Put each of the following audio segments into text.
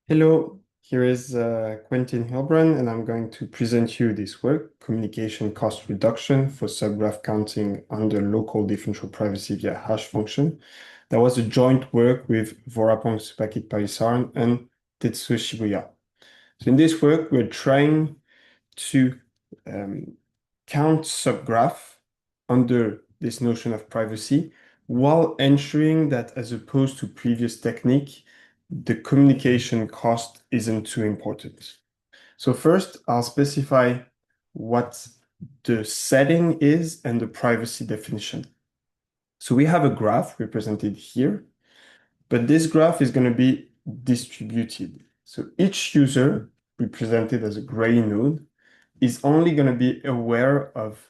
Hello, here is Quentin Hillebrand, and I'm going to present you this work, Communication Cost Reduction for Subgraph Counting under Local Differential Privacy via Hash Function. That was a joint work with Vorapong, Suppakitpaisarn, and Tetsuo Shibuya. So in this work, we're trying to count subgraph under this notion of privacy while ensuring that, as opposed to previous technique, the communication cost isn't too important. So first, I'll specify what the setting is and the privacy definition. So we have a graph represented here, but this graph is going to be distributed. So each user, represented as a gray node, is only going to be aware of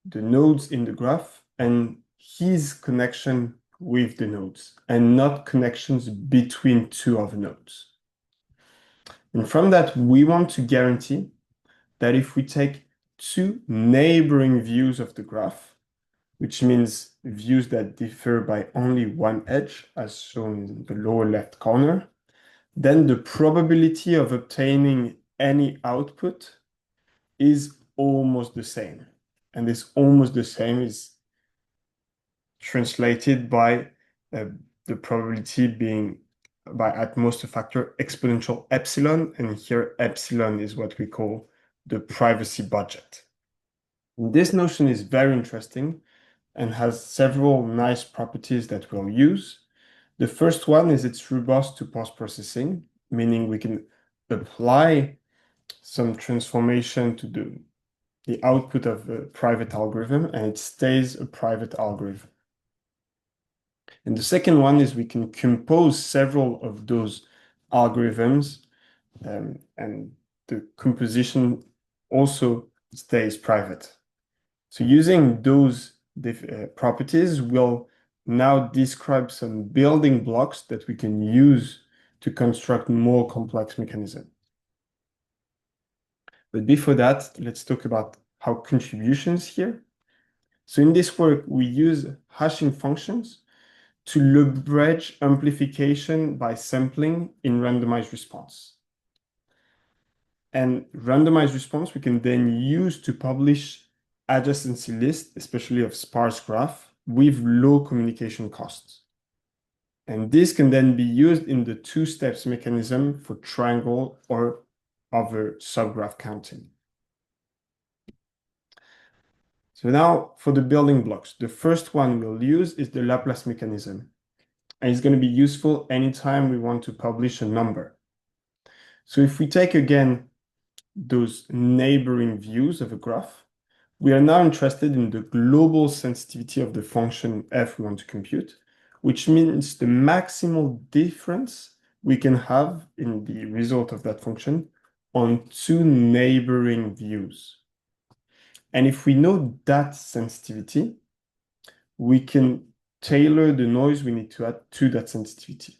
the nodes in the graph and his connection with the nodes, and not connections between two other nodes. And from that, we want to guarantee that if we take two neighboring views of the graph, which means views that differ by only one edge, as shown in the lower left corner, then the probability of obtaining any output is almost the same. And this almost the same is translated by the probability being by at most a factor exponential epsilon, and here epsilon is what we call the privacy budget. This notion is very interesting and has several nice properties that we'll use. The first one is it's robust to post-processing, meaning we can apply some transformation to the output of a private algorithm, and it stays a private algorithm. And the second one is we can compose several of those algorithms, and the composition also stays private. So using those properties, we'll now describe some building blocks that we can use to construct more complex mechanisms. But before that, let's talk about how contributions here. So in this work, we use hashing functions to leverage amplification by sampling in randomized response. And randomized response we can then use to publish adjacency lists, especially of sparse graph, with low communication costs. And this can then be used in the two-steps mechanism for triangle or other subgraph counting. So now for the building blocks, the first one we'll use is the Laplace mechanism. And it's going to be useful anytime we want to publish a number. So if we take again those neighboring views of a graph, we are now interested in the global sensitivity of the function f we want to compute, which means the maximal difference we can have in the result of that function on two neighboring views. And if we know that sensitivity, we can tailor the noise we need to add to that sensitivity.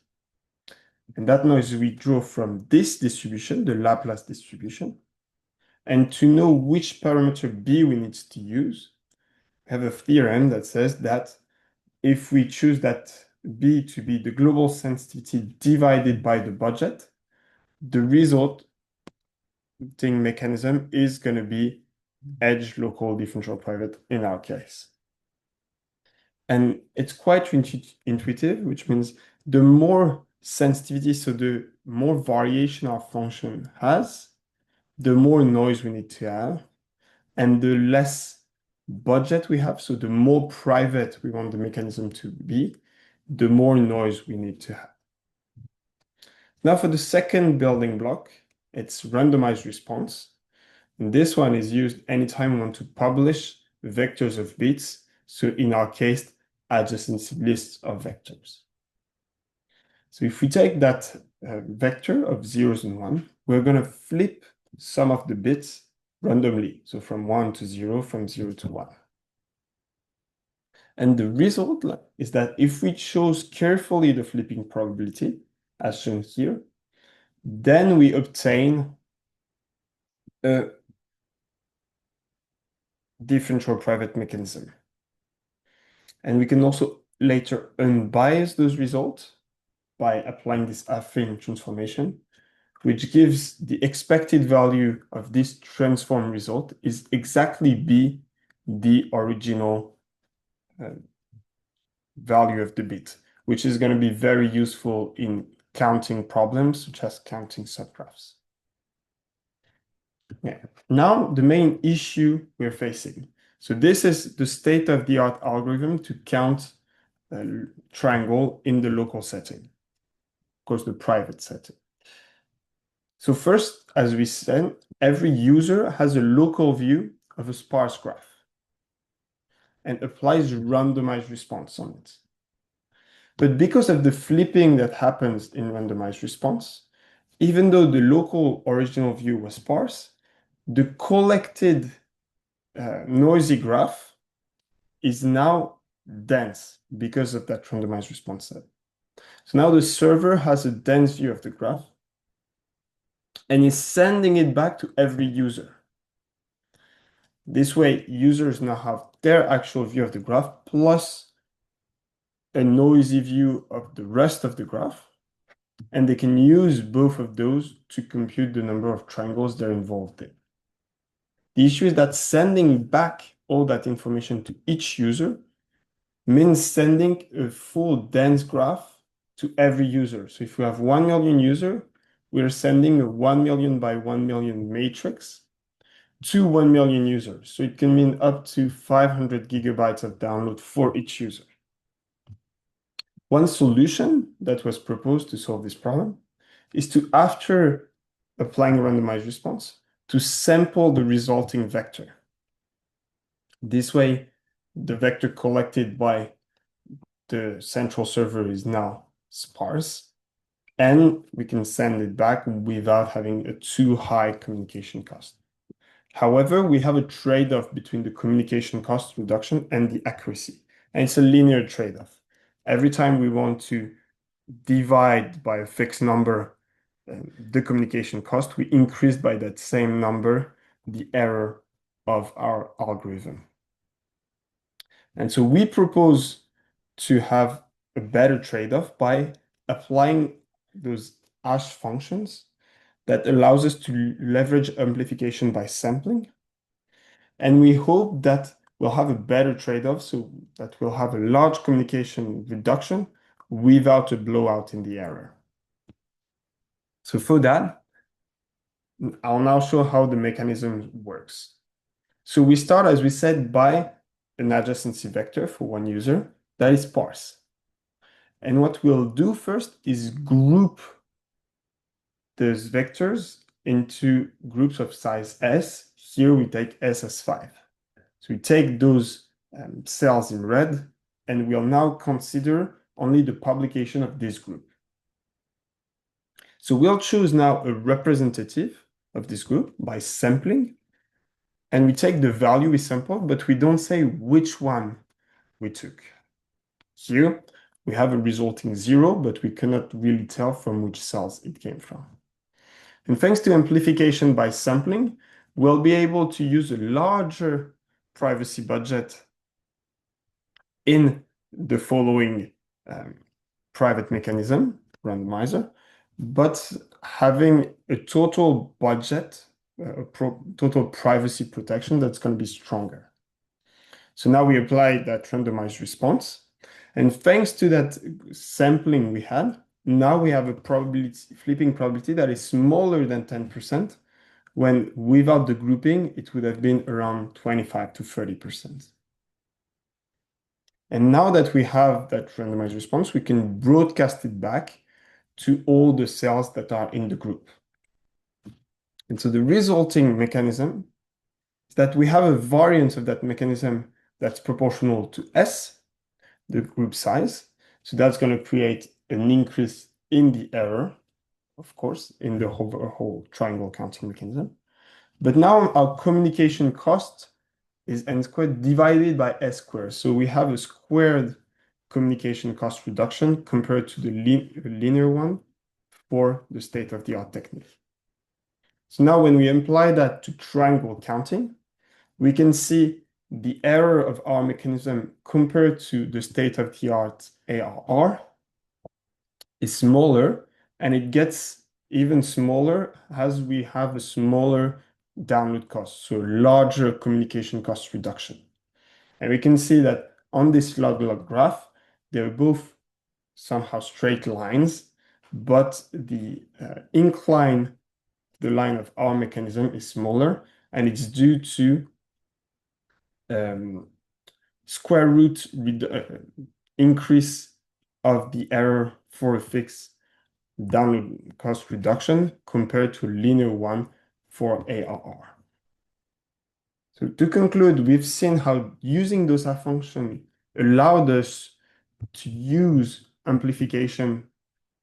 And that noise we draw from this distribution, the Laplace distribution. And to know which parameter b we need to use, we have a theorem that says that if we choose that b to be the global sensitivity divided by the budget, the resulting mechanism is going to be edge local differential private in our case. And it's quite intuitive, which means the more sensitivity, so the more variation our function has, the more noise we need to have, and the less budget we have, so the more private we want the mechanism to be, the more noise we need to have. Now for the second building block, it's randomized response. And this one is used anytime we want to publish vectors of bits, so in our case, adjacency lists of vectors. So if we take that vector of zeros and one, we're going to flip some of the bits randomly. So from 1 to 0, from 0 to 1. And the result is that if we chose carefully the flipping probability, as shown here, then we obtain a differential private mechanism. And we can also later unbias those results by applying this affine transformation, which gives the expected value of this transform result is exactly be the original value of the bit, which is going to be very useful in counting problems such as counting subgraphs. Yeah. Now the main issue we're facing. So this is the state-of-the-art algorithm to count a triangle in the local setting, of course, the private setting. So first, as we said, every user has a local view of a sparse graph and applies randomized response on it. But because of the flipping that happens in randomized response, even though the local original view was sparse, the collected noisy graph is now dense because of that randomized response set. So now the server has a dense view of the graph and is sending it back to every user. This way, users now have their actual view of the graph plus a noisy view of the rest of the graph, and they can use both of those to compute the number of triangles they're involved in. The issue is that sending back all that information to each user means sending a full dense graph to every user. So if we have 1 million users, we're sending a 1 million by 1 million matrix to 1 million users. So it can mean up to 500 gigabytes of download for each user. One solution that was proposed to solve this problem is to, after applying a randomized response, to sample the resulting vector. This way, the vector collected by the central server is now sparse, and we can send it back without having a too high communication cost. However, we have a trade-off between the communication cost reduction and the accuracy, and it's a linear trade-off. Every time we want to divide by a fixed number the communication cost, we increase by that same number the error of our algorithm. And so we propose to have a better trade-off by applying those hash functions that allows us to leverage amplification by sampling. And we hope that we'll have a better trade-off so that we'll have a large communication reduction without a blowout in the error. So for that, I'll now show how the mechanism works. So we start, as we said, by an adjacency vector for one user that is sparse. And what we'll do first is group those vectors into groups of size S. Here we take S as 5. So we take those cells in red, and we'll now consider only the publication of this group. So we'll choose now a representative of this group by sampling, and we take the value we sampled, but we don't say which one we took. Here, we have a resulting 0, but we cannot really tell from which cells it came from. And thanks to amplification by sampling, we'll be able to use a larger privacy budget in the following private mechanism, randomizer, but having a total budget, total privacy protection that's going to be stronger. So now we apply that randomized response. And thanks to that sampling we had, now we have a flipping probability that is smaller than 10%, when without the grouping, it would have been around 25 to 30%. And now that we have that randomized response, we can broadcast it back to all the cells that are in the group. And so the resulting mechanism is that we have a variance of that mechanism that's proportional to S, the group size. So that's going to create an increase in the error, of course, in the whole triangle counting mechanism. But now our communication cost is n squared divided by S squared. So we have a squared communication cost reduction compared to the linear one for the state-of-the-art technique. So now when we apply that to triangle counting, we can see the error of our mechanism compared to the state-of-the-art ARR is smaller, and it gets even smaller as we have a smaller download cost, so larger communication cost reduction. And we can see that on this log-log graph, they're both somehow straight lines, but the incline, the line of our mechanism is smaller, and it's due to square root increase of the error for a fixed download cost reduction compared to linear one for ARR. So to conclude, we've seen how using those function allowed us to use amplification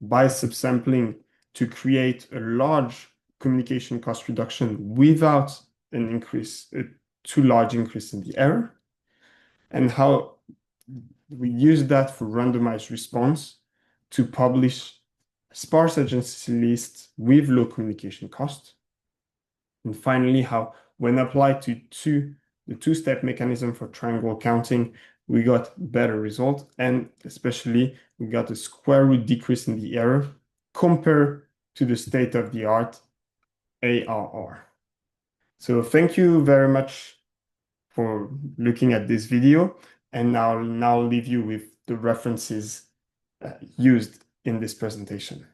by subsampling to create a large communication cost reduction without an increase, a too large increase in the error, and how we use that for randomized response to publish sparse agency lists with low communication cost. And finally, how when applied to the two-step mechanism for triangle counting, we got better result, and especially we got a square root decrease in the error compared to the state-of-the-art ARR. So thank you very much for looking at this video, and I'll now leave you with the references used in this presentation.